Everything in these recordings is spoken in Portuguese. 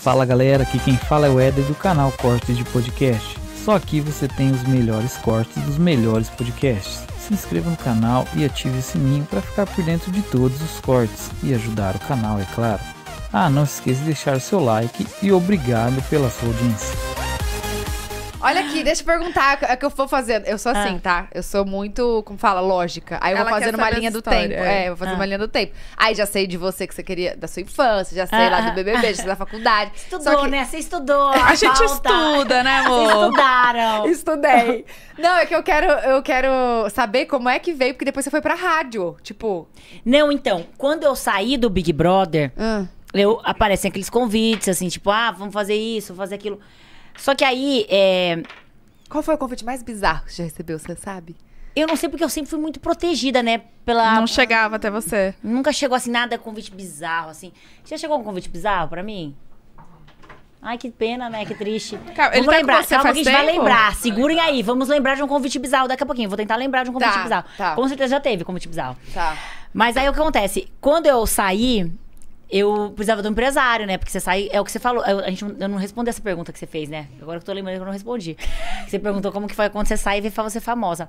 Fala galera, aqui quem fala é o Éder do canal Cortes de Podcast. Só aqui você tem os melhores cortes dos melhores podcasts. Se inscreva no canal e ative o sininho para ficar por dentro de todos os cortes e ajudar o canal, é claro. Não se esqueça de deixar o seu like e obrigado pela sua audiência. Olha aqui, deixa eu perguntar o que eu vou fazendo. Eu sou assim, tá? Eu sou muito, como fala, lógica. Aí eu vou fazendo uma linha do tempo. Eu vou fazendo uma linha do tempo. Aí já sei de você que você queria, da sua infância, já sei lá do BBB, já sei da faculdade. Estudou, né? Você estudou. A gente estuda, né, amor? Vocês estudaram. Estudei. Não, é que eu quero saber como é que veio, porque depois você foi pra rádio, tipo... Não, então, quando eu saí do Big Brother, aparecem aqueles convites, assim, tipo, vamos fazer isso, vamos fazer aquilo. Só que aí, Qual foi o convite mais bizarro que você já recebeu, você sabe? eu não sei porque eu sempre fui muito protegida, né? Não chegava até você. Nunca chegou assim, nada convite bizarro, assim. Já chegou um convite bizarro pra mim? Ai, que pena, né? Que triste. Calma, ele vamos tá lembrar, com você calma faz que a gente vai tempo? lembrar. Segurem aí, vamos lembrar de um convite bizarro daqui a pouquinho. Vou tentar lembrar de um convite bizarro. Tá. Com certeza já teve convite bizarro. Tá. Mas aí o que acontece? Quando eu saí, eu precisava do empresário, né? Porque você sai, é o que você falou. Eu não respondi essa pergunta que você fez, né? Agora que eu tô lembrando que eu não respondi. Você perguntou como que foi quando você sai e vê você famosa.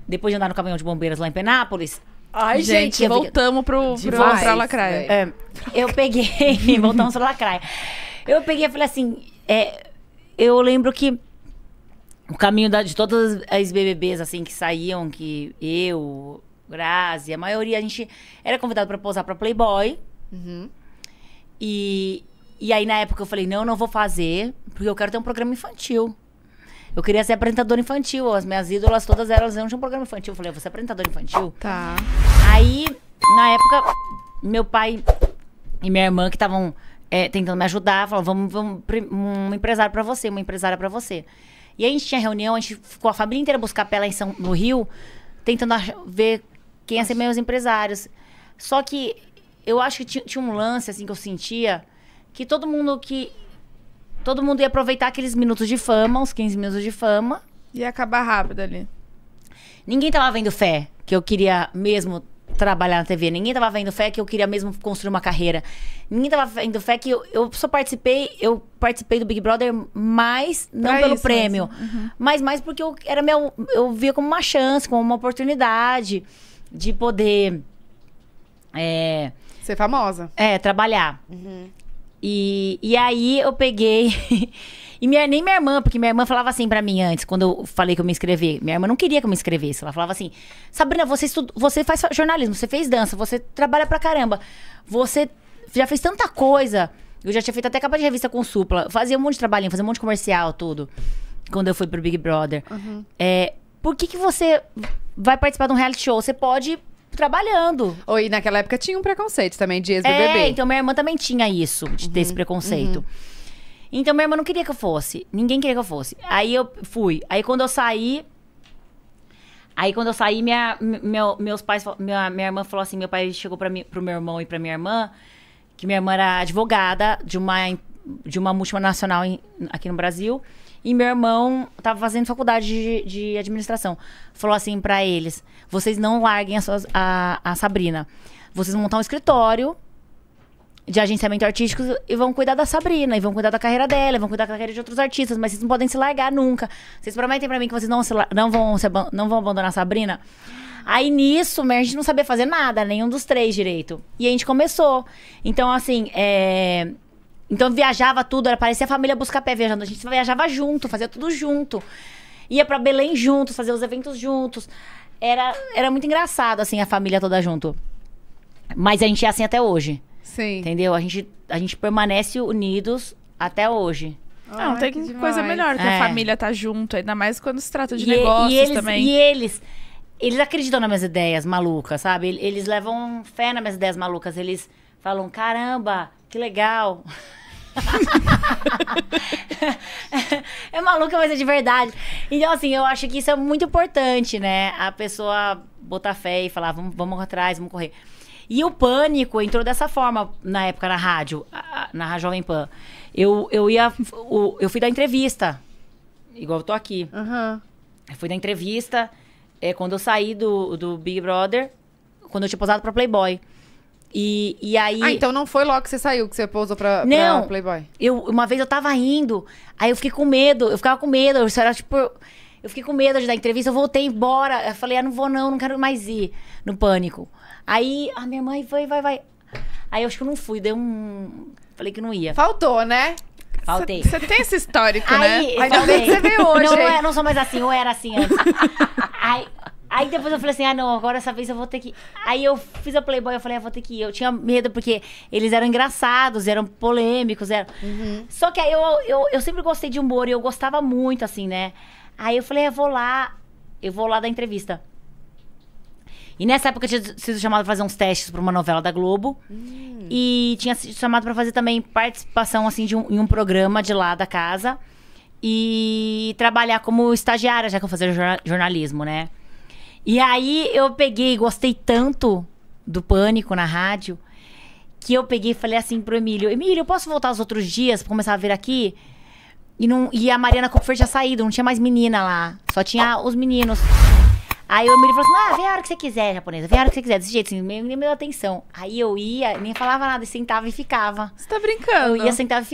Depois de andar no caminhão de bombeiros lá em Penápolis. Ai, Gente, voltamos pra Lacraia. Eu peguei. Voltamos pra Lacraia. Eu peguei e falei assim. Eu lembro que o caminho de todas as BBBs, assim, que saíam, que eu, Grazi, a maioria, a gente era convidado pra posar pra Playboy. Uhum. E aí, na época, eu falei, não vou fazer, porque eu quero ter um programa infantil. Eu queria ser apresentadora infantil. As minhas ídolas, todas elas não tinham um programa infantil. Eu falei, eu vou ser apresentadora infantil. Tá. Aí, na época, meu pai e minha irmã, que estavam tentando me ajudar, falaram, vamos um empresário pra você, uma empresária pra você. E aí, a gente tinha reunião, a gente ficou a família inteira buscar pé lá no Rio, tentando ver quem ia ser meus empresários. Só que eu acho que tinha um lance, assim, que eu sentia, que todo mundo ia aproveitar aqueles minutos de fama, uns 15 minutos de fama. Ia acabar rápido ali. Ninguém tava vendo fé que eu queria mesmo trabalhar na TV. Ninguém tava vendo fé que eu queria mesmo construir uma carreira. Ninguém tava vendo fé que eu só participei do Big Brother mais, não Pra pelo isso prêmio, mesmo. mas mais porque eu via como uma chance, como uma oportunidade de poder Ser famosa. trabalhar. E aí eu peguei... E nem minha irmã, porque minha irmã falava assim pra mim antes, quando eu falei que eu me inscrevi. Minha irmã não queria que eu me inscrevesse. Ela falava assim, Sabrina, você faz jornalismo, você fez dança, você trabalha pra caramba. Você já fez tanta coisa. Eu já tinha feito até capa de revista com o Supla. Fazia um monte de trabalhinho, fazia um monte de comercial, tudo. Quando eu fui pro Big Brother. Por que você vai participar de um reality show? Você pode... trabalhando. E naquela época tinha um preconceito também de ex-BBB. Então minha irmã também tinha isso, de ter esse preconceito. Então minha irmã não queria que eu fosse. Ninguém queria que eu fosse. Aí eu fui. Aí quando eu saí, meus pais, minha irmã falou assim, meu pai chegou pro meu irmão e pra minha irmã, que minha irmã era advogada de uma multinacional aqui no Brasil. E meu irmão tava fazendo faculdade de administração. Falou assim pra eles, vocês não larguem a Sabrina. Vocês vão montar um escritório de agenciamento artístico e vão cuidar da Sabrina. E vão cuidar da carreira dela, e vão cuidar da carreira de outros artistas. Mas vocês não podem se largar nunca. Vocês prometem pra mim que vocês não vão abandonar a Sabrina? Aí nisso, a gente não sabia fazer nada, nenhum dos três direito. E a gente começou. Então assim, então viajava tudo, parecia a família Buscapé viajando. A gente viajava junto, fazia tudo junto. Ia pra Belém juntos, fazia os eventos juntos. Era muito engraçado, assim, a família toda junto. Mas a gente é assim até hoje. Sim. Entendeu? A gente permanece unidos até hoje. Não tem que coisa demais. melhor que a família tá junto, ainda mais quando se trata de negócios também. E eles acreditam nas minhas ideias malucas, sabe? Eles levam fé nas minhas ideias malucas. Eles falam, caramba, que legal. É maluca, mas é de verdade. Então, assim, eu acho que isso é muito importante, né? A pessoa botar fé e falar, vamos atrás, vamos correr. E o pânico entrou dessa forma na época na rádio Jovem Pan. Eu fui dar entrevista, igual eu tô aqui. Eu fui dar entrevista quando eu saí do Big Brother, quando eu tinha posado pra Playboy. E aí... então não foi logo que você saiu, que você pousou pra Playboy? Uma vez eu tava indo, aí eu fiquei com medo, eu ficava com medo, eu era tipo... Eu fiquei com medo de dar entrevista, eu voltei embora. Eu falei, não vou não quero mais ir no Pânico. Aí, a minha mãe, vai. Aí eu acho que eu não fui, falei que não ia. Faltou, né? Faltei. Você tem esse histórico, né? Ainda bem que você veio hoje. Não sou mais assim, eu era assim antes. Aí depois eu falei assim, não, agora essa vez eu vou ter que... Aí eu fiz a Playboy, eu falei, vou ter que ir. Eu tinha medo porque eles eram engraçados, eram polêmicos, Só que aí eu sempre gostei de humor e eu gostava muito, assim, né? Aí eu falei, eu vou lá dar entrevista. E nessa época eu tinha sido chamada pra fazer uns testes pra uma novela da Globo. E tinha sido chamada pra fazer também participação, assim, em um programa de lá da casa. E trabalhar como estagiária, já que eu fazia jornalismo, né? E aí eu peguei, gostei tanto do Pânico na rádio, que eu peguei e falei assim pro Emílio, eu posso voltar os outros dias pra começar a vir aqui? E a Mariana Kupfer tinha saído, não tinha mais menina lá, só tinha os meninos. Aí o Emílio falou assim, vem a hora que você quiser, japonesa, vem a hora que você quiser, desse jeito, assim, nem me deu atenção. Aí eu ia, nem falava nada, sentava e ficava. Você tá brincando? Eu ia, sentava e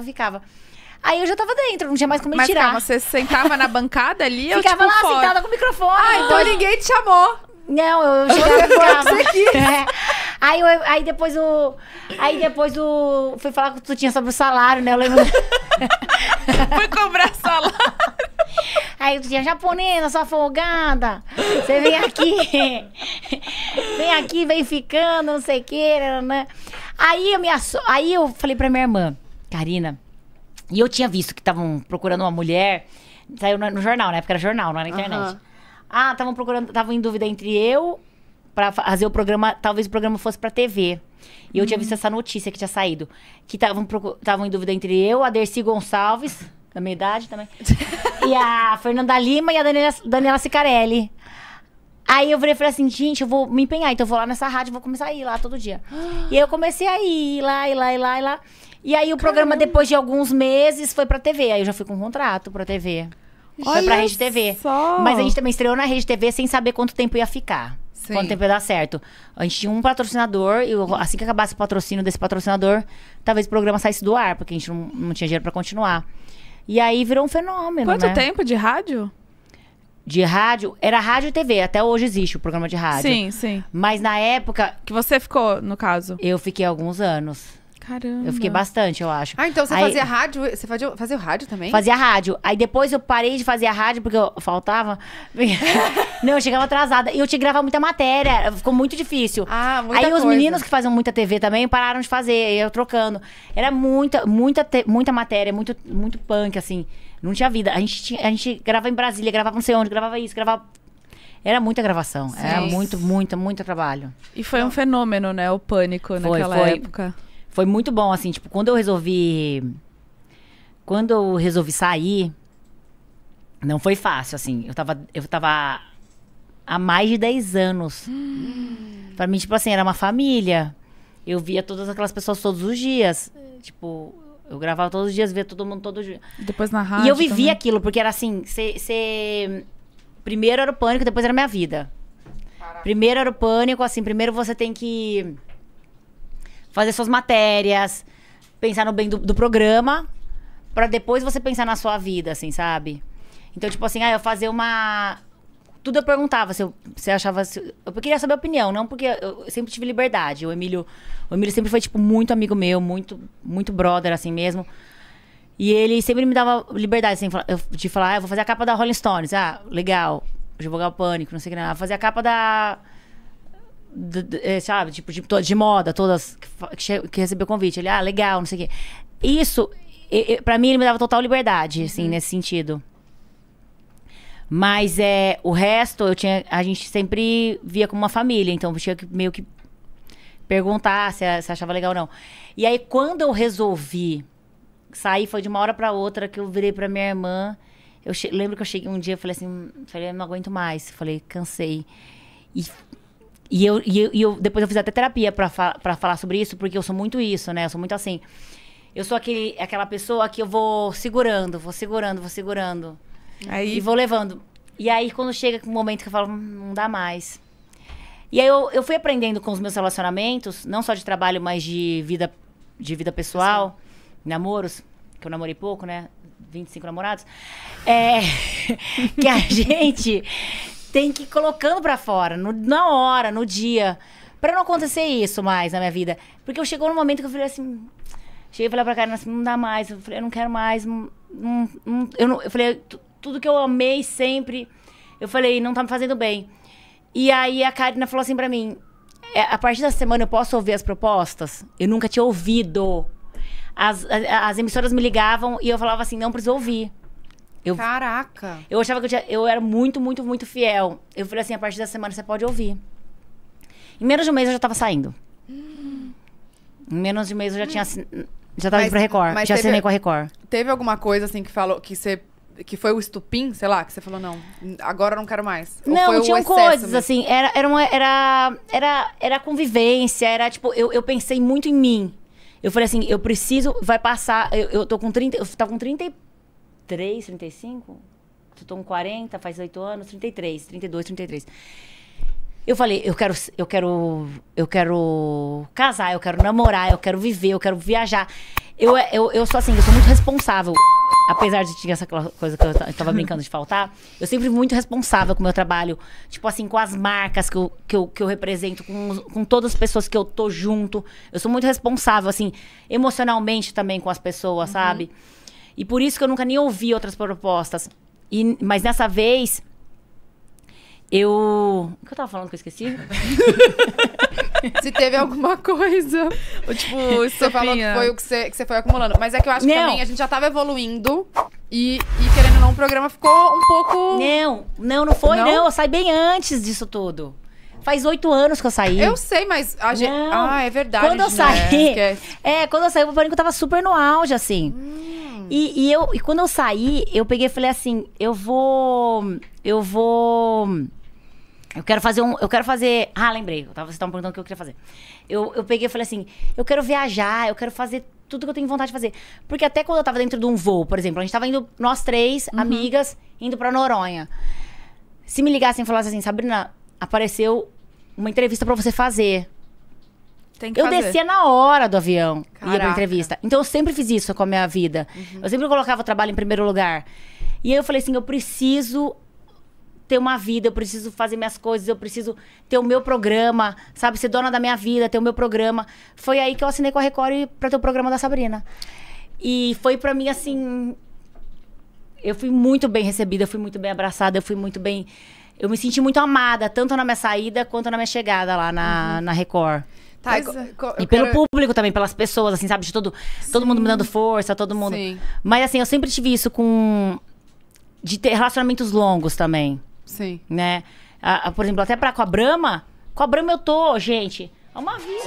ficava. Aí eu já tava dentro, não tinha mais como me tirar. Mas calma, você sentava na bancada ali ou ficava tipo lá, fora? sentada com o microfone. Então ninguém te chamou. Não, eu chegava e ficava. Você quis. Aí depois fui falar que tu tinha sobre o salário, né? Eu lembro. Fui cobrar salário. Aí tu tinha, japonesa, sua folgada. Você vem aqui, vem ficando, não sei o que, né? Aí eu falei pra minha irmã, Karina, e eu tinha visto que estavam procurando uma mulher, saiu no jornal, na época era jornal, não era na internet. Estavam em dúvida entre eu pra fazer o programa, talvez o programa fosse pra TV. E eu tinha visto essa notícia que tinha saído. Que estavam em dúvida entre eu, a Dercy Gonçalves, da minha idade também, e a Fernanda Lima e a Daniela Sicarelli. Aí eu falei assim, gente, eu vou me empenhar, então eu vou lá nessa rádio, vou começar a ir lá todo dia. E aí eu comecei a ir lá. E aí o programa, depois de alguns meses, foi pra TV. Aí eu já fui com um contrato pra TV. Foi pra Rede TV. Só. Mas a gente também estreou na Rede TV sem saber quanto tempo ia ficar. Sim. Quanto tempo ia dar certo. A gente tinha um patrocinador, e assim que acabasse o patrocínio desse patrocinador, talvez o programa saísse do ar, porque a gente não tinha dinheiro pra continuar. E aí virou um fenômeno, Quanto tempo de rádio? De rádio, era rádio e TV. Até hoje existe o programa de rádio. Sim. Mas na época... Que você ficou, no caso? Eu fiquei alguns anos. Caramba. Eu fiquei bastante, eu acho. Então você fazia rádio? Você fazia o rádio também? Fazia rádio. Aí depois eu parei de fazer a rádio, porque eu faltava. Não, eu chegava atrasada. E eu tinha que gravar muita matéria. Ficou muito difícil. Muita Aí coisa. os meninos que faziam muita TV também pararam de fazer. Eu trocando. Era muita matéria, muito punk, assim. Não tinha vida. A gente gravava em Brasília, gravava não sei onde, gravava isso, gravava... Era muita gravação. Sim. Era muito trabalho. E foi um fenômeno, né? O Pânico naquela época. Foi muito bom, assim, tipo, quando eu resolvi sair, não foi fácil, assim. Eu tava há mais de 10 anos. Pra mim, tipo assim, era uma família. Eu via todas aquelas pessoas todos os dias. Tipo, eu gravava todos os dias, via todo mundo todos os dias. Depois na rádio E eu vivia também. aquilo, porque era assim, primeiro era o Pânico, depois era a minha vida. Primeiro era o Pânico, assim, primeiro você tem que fazer suas matérias, pensar no bem do programa, pra depois você pensar na sua vida, assim, sabe? Então, tipo assim, eu fazia uma... Tudo eu perguntava se você achava... Eu queria saber a opinião, não porque eu sempre tive liberdade. O Emílio sempre foi, tipo, muito amigo meu, muito brother, assim mesmo. E ele sempre me dava liberdade, assim, de falar, eu vou fazer a capa da Rolling Stones. Legal. Divulgar o Pânico, não sei o que. Fazer a capa da... sabe, tipo, de moda, todas que recebeu convite. Ele, legal, não sei o quê. Isso, pra mim, ele me dava total liberdade, assim, nesse sentido. Mas o resto, a gente sempre via como uma família, então eu tinha que meio que perguntar se achava legal ou não. E aí, quando eu resolvi sair, foi de uma hora pra outra que eu virei pra minha irmã. Lembro que eu cheguei um dia e falei assim, eu não aguento mais. Falei, cansei. E eu depois eu fiz até terapia pra falar sobre isso, porque eu sou muito isso, né? Eu sou muito assim. Eu sou aquela pessoa que eu vou segurando. Aí... E vou levando. E aí, quando chega um momento que eu falo, não dá mais. E aí eu fui aprendendo com os meus relacionamentos, não só de trabalho, mas de vida pessoal, namoros, que eu namorei pouco, né? 25 namorados. Que a gente tem que ir colocando pra fora, na hora, no dia, pra não acontecer isso mais na minha vida. Porque eu chegou num momento que eu falei assim... Cheguei e falei pra Karina assim, não dá mais. Eu falei, eu não quero mais. Eu falei, tudo que eu amei sempre, eu falei, não tá me fazendo bem. E aí a Karina falou assim pra mim, a partir da semana eu posso ouvir as propostas? Eu nunca tinha ouvido. As emissoras me ligavam e eu falava assim, não preciso ouvir. Caraca! Eu achava que eu era muito, muito, muito fiel. Eu falei assim, a partir da semana você pode ouvir. Em menos de um mês eu já tava saindo. Em menos de um mês eu já tava indo pra Record. Já assinei com a Record. Teve alguma coisa assim que foi o estupim, sei lá, que você falou, não, agora eu não quero mais? Ou não, tinham coisas, mesmo? assim, era convivência, era tipo, eu pensei muito em mim. Eu falei assim, eu preciso, vai passar, eu tô com 30, eu tava com 33, 35? Eu tô com 40, faz 8 anos, 33, 32, 33. Eu falei, eu quero casar, eu quero namorar, eu quero viver, eu quero viajar. Eu sou assim, eu sou muito responsável. Apesar de ter essa coisa que eu tava brincando de faltar, eu sempre fui muito responsável com o meu trabalho. Tipo assim, com as marcas que eu represento, com todas as pessoas que eu tô junto. Eu sou muito responsável, assim, emocionalmente também com as pessoas, sabe? E por isso que eu nunca nem ouvi outras propostas. Mas dessa vez... O que eu tava falando que eu esqueci? Se teve alguma coisa. Ou, tipo, você falou que foi o que você foi acumulando. Mas é que eu acho que também a gente já tava evoluindo. E querendo ou não, o programa ficou um pouco... Não foi, não. Eu saí bem antes disso tudo. Faz 8 anos que eu saí. Eu sei, mas a gente... Ah, é verdade. Quando eu saí... Quando eu saí, o Pânico tava super no auge, assim. E quando eu saí, eu peguei e falei assim, eu quero fazer... Ah, lembrei. Vocês estavam perguntando o que eu queria fazer. Eu peguei e falei assim, eu quero viajar, eu quero fazer tudo que eu tenho vontade de fazer. Porque até quando eu tava dentro de um voo, por exemplo, a gente tava indo, nós 3 amigas, indo pra Noronha. Se me ligassem e falassem assim, Sabrina, apareceu uma entrevista pra você fazer. Tem que eu fazer. descia na hora do avião, Caraca. ia pra entrevista. Então eu sempre fiz isso com a minha vida. Eu sempre colocava o trabalho em primeiro lugar. E aí eu falei assim, eu preciso ter uma vida, eu preciso fazer minhas coisas, eu preciso ter o meu programa, sabe? Ser dona da minha vida, ter o meu programa. Foi aí que eu assinei com a Record pra ter o programa da Sabrina. E foi pra mim, assim... Eu fui muito bem recebida, eu fui muito bem abraçada, eu fui muito bem... Eu me senti muito amada, tanto na minha saída quanto na minha chegada lá na Record. Tá, e pelo público também, pelas pessoas, assim, sabe? De todo mundo me dando força, todo mundo... Sim. Mas, assim, eu sempre tive isso de ter relacionamentos longos também. Sim. Né? Por exemplo, até com a Brahma eu tô, gente, é uma vida.